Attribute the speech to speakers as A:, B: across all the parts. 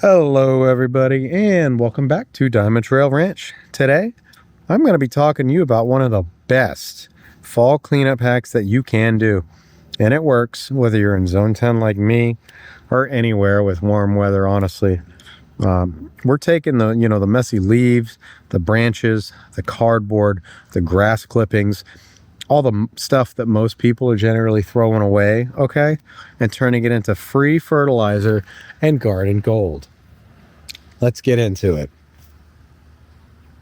A: Hello everybody and welcome back to DiamondTrail Ranch. Today I'm going to be talking to you about one of the best fall cleanup hacks that you can do. And it works whether you're in zone 10 like me or anywhere with warm weather, honestly. We're taking the messy leaves, the branches, the cardboard, the grass clippings, all the stuff that most people are generally throwing away, okay, and turning it into free fertilizer and garden gold. Let's get into it.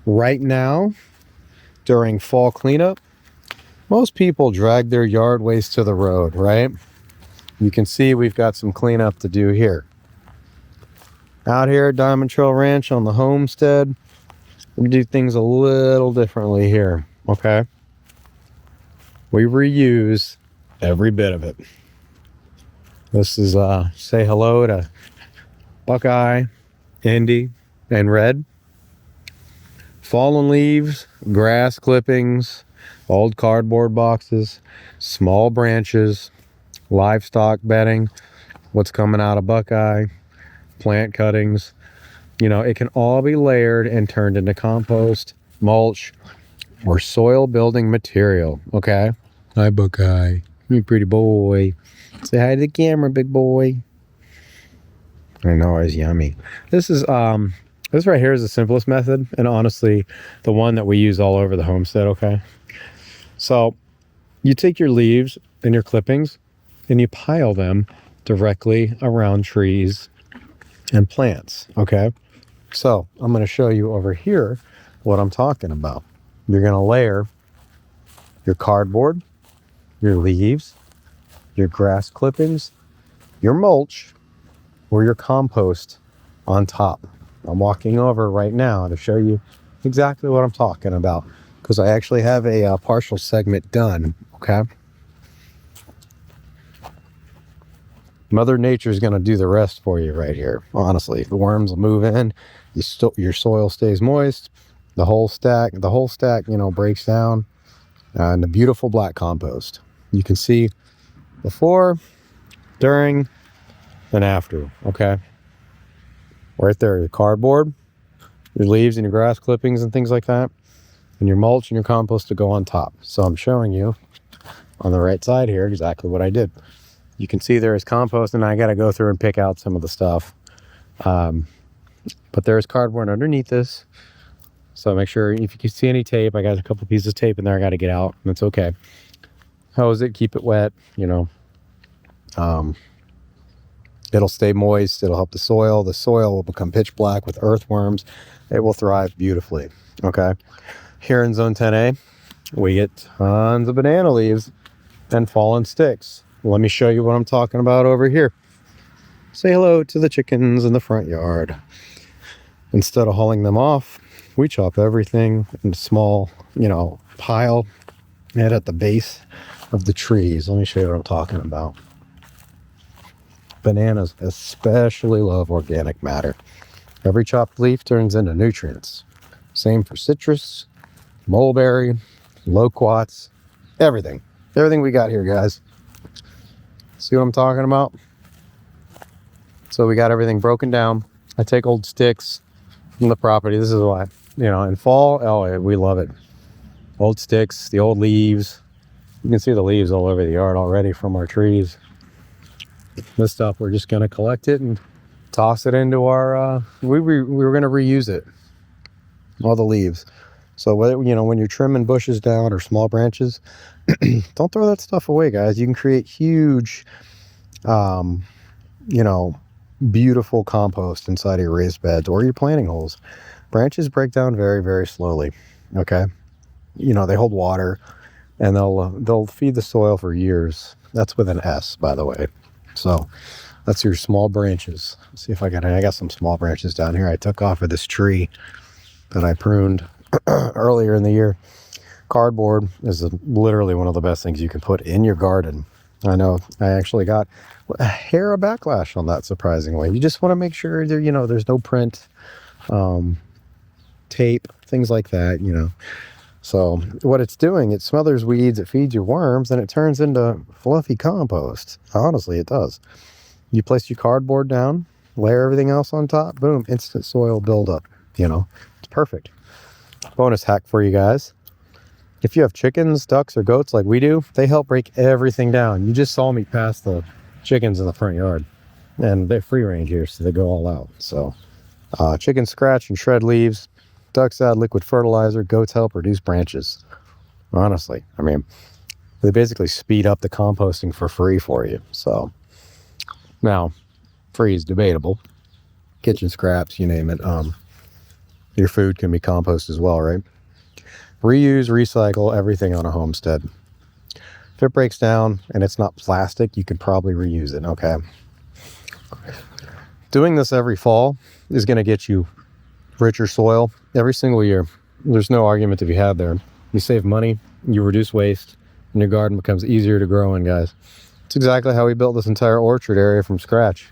A: Right now, during fall cleanup, most people drag their yard waste to the road, right? You can see we've got some cleanup to do here. Out here at Diamond Trail Ranch on the Homestead, we do things a little differently here, okay? We reuse every bit of it. This is say hello to Buckeye, Indy, and Red. Fallen leaves, grass clippings, old cardboard boxes, small branches, livestock bedding, what's coming out of Buckeye, plant cuttings. You know, it can all be layered and turned into compost, mulch, or soil building material, okay? Hi, Buckeye. You pretty boy. Say hi to the camera, big boy. I know, it's yummy. This right here is the simplest method, and honestly, the one that we use all over the homestead, okay? So, you take your leaves and your clippings, and you pile them directly around trees and plants, okay? So, I'm going to show you over here what I'm talking about. You're going to layer your cardboard, your leaves, your grass clippings, your mulch, or your compost on top. I'm walking over right now to show you exactly what I'm talking about because I actually have a partial segment done, okay? Mother Nature is going to do the rest for you right here, honestly. The worms will move in, your soil stays moist, the whole stack, breaks down, and the beautiful black compost. You can see before, during, and after, okay? Right there, your cardboard, your leaves and your grass clippings and things like that, and your mulch and your compost to go on top. So I'm showing you on the right side here exactly what I did. You can see there is compost, and I got to go through and pick out some of the stuff. But there's cardboard underneath this. So make sure if you can see any tape, I got a couple pieces of tape in there I got to get out. That's okay. Hose it, keep it wet, you know. It'll stay moist. It'll help the soil. The soil will become pitch black with earthworms. It will thrive beautifully. Okay. Here in Zone 10A, we get tons of banana leaves and fallen sticks. Let me show you what I'm talking about over here. Say hello to the chickens in the front yard. Instead of hauling them off, we chop everything in a small, pile and at the base of the trees. Let me show you what I'm talking about. Bananas especially love organic matter. Every chopped leaf turns into nutrients. Same for citrus, mulberry, loquats, everything. Everything we got here, guys. See what I'm talking about? So we got everything broken down. I take old sticks from the property. This is why, in fall, oh, we love it. Old sticks, the old leaves. You can see the leaves all over the yard already from our trees. This stuff, we're just going to collect it and toss it into our, we were going to reuse it, all the leaves. So, when you're trimming bushes down or small branches, don't throw that stuff away, guys. You can create huge, beautiful compost inside of your raised beds or your planting holes. Branches break down very, very slowly, okay? They hold water, and they'll feed the soil for years. That's with an S, by the way. So that's your small branches. Let's see if I got some small branches down here I took off of this tree that I pruned earlier in the year. Cardboard is literally one of the best things you can put in your garden. I know I actually got a hair of backlash on that, surprisingly. You just want to make sure there's no print, tape, things like that, So what it's doing, it smothers weeds, it feeds your worms, and it turns into fluffy compost. Honestly, it does. You place your cardboard down, layer everything else on top, boom, instant soil buildup. You know, it's perfect. Bonus hack for you guys. If you have chickens, ducks, or goats like we do, they help break everything down. You just saw me pass the chickens in the front yard. And they're free range here, so they go all out. So chickens scratch and shred leaves. Ducks add liquid fertilizer. Goats help reduce branches. Honestly, I mean, they basically speed up the composting for free for you. So now, free is debatable. Kitchen scraps, you name it. Your food can be compost as well, right? Reuse, recycle everything on a homestead. If it breaks down and it's not plastic, you can probably reuse it, okay? Doing this every fall is going to get you richer soil every single year. There's no argument to be had there. You save money, you reduce waste, and your garden becomes easier to grow in, guys. It's exactly how we built this entire orchard area from scratch.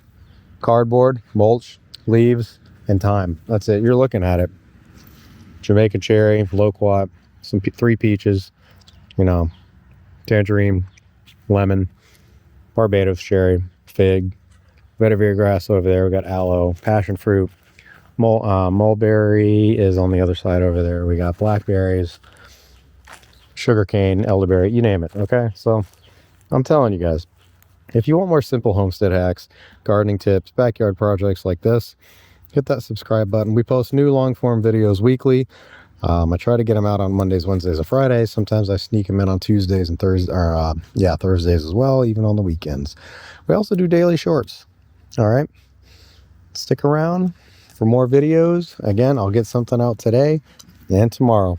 A: Cardboard, mulch, leaves, and time. That's it. You're looking at it. Jamaican cherry, loquat, 3 peaches, you know, tangerine, lemon, Barbados cherry, fig, vetiver grass over there. We got aloe, passion fruit, mulberry is on the other side over there. We got blackberries, sugarcane, elderberry, you name it. Okay, so I'm telling you guys, if you want more simple homestead hacks, gardening tips, backyard projects like this, hit that subscribe button. We post new long form videos weekly. I try to get them out on Mondays, Wednesdays, and Fridays. Sometimes I sneak them in on Tuesdays and Thursdays, or Thursdays as well, even on the weekends. We also do daily shorts. All right, stick around for more videos. Again, I'll get something out today and tomorrow.